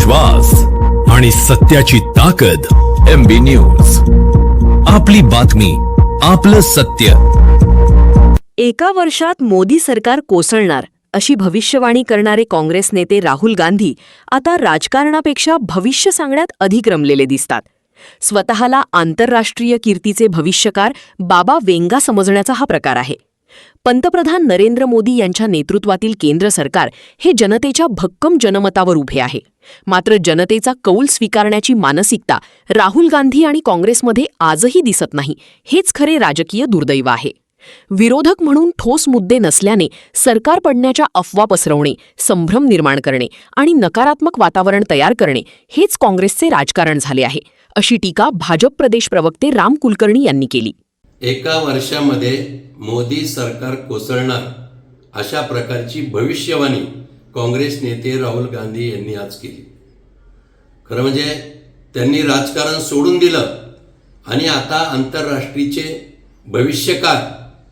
विश्वास आणि सत्याची ताकद. MB न्यूज, आपली बातमी, आपलं सत्य. एका वर्षात मोदी सरकार कोसळणार अशी भविष्यवाणी करणारे काँग्रेस नेते राहुल गांधी आता राजकारणापेक्षा भविष्य सांगण्यात अधिक रमलेले दिसतात. स्वतःला आंतरराष्ट्रीय कीर्तीचे भविष्यकार बाबा वेंगा समजण्याचा हा प्रकार आहे. पंतप्रधान नरेंद्र मोदी यांच्या नेतृत्वातील केंद्र सरकार हे जनतेच्या भक्कम जनमतावर उभे आहे. मात्र जनतेचा कौल स्वीकारण्याची मानसिकता राहुल गांधी आणि काँग्रेसमध्ये आजही दिसत नाही. हेच खरे राजकीय दुर्दैव आहे. विरोधक म्हणून ठोस मुद्दे नसल्याने सरकार पडण्याच्या अफवा पसरवणे, संभ्रम निर्माण करणे आणि नकारात्मक वातावरण तयार करणे हेच काँग्रेसचे राजकारण झाले आहे, अशी टीका भाजप प्रदेश प्रवक्ते राम कुलकर्णी यांनी केली. एका वर्षामध्ये मोदी सरकार कोसळणार अशा प्रकारची भविष्यवाणी काँग्रेस नेते राहुल गांधी यांनी आज केली. खरं म्हणजे त्यांनी राजकारण सोडून दिलं आणि आता आंतरराष्ट्रीयचे भविष्यकार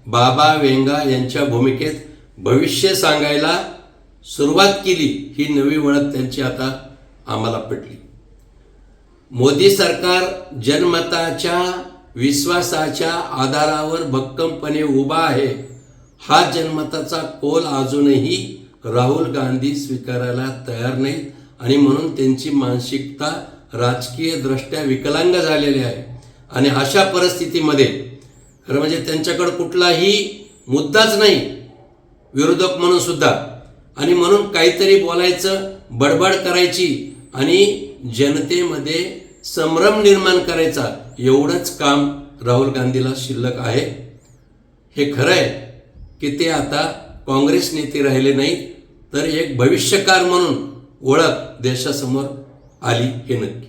बाबा वेंगा यांच्या भूमिकेत भविष्य सांगायला सुरुवात केली. ही नवी ओळख त्यांची आता आम्हाला पटली. मोदी सरकार जनमताच्या विश्वासाच्या आधारावर भक्कमपणे उभा आहे. हा जनमताचा कौल अजूनही राहुल गांधी स्वीकारायला तयार नाहीत आणि म्हणून त्यांची मानसिकता राजकीय दृष्ट्या विकलांग झालेली आहे. आणि अशा परिस्थितीमध्ये खरं म्हणजे त्यांच्याकडे कुठलाही मुद्दाच नाही विरोधक म्हणून सुद्धा, आणि म्हणून काहीतरी बोलायचं, बडबड करायची आणि जनतेमध्ये संभ्रम निर्माण करायचा, एवढंच काम राहुल गांधीला शिल्लक आहे. हे खरं आहे की ते आता काँग्रेस नेते राहिले नाहीत, तर एक भविष्यकार म्हणून ओळख देशासमोर आली, हे नक्की.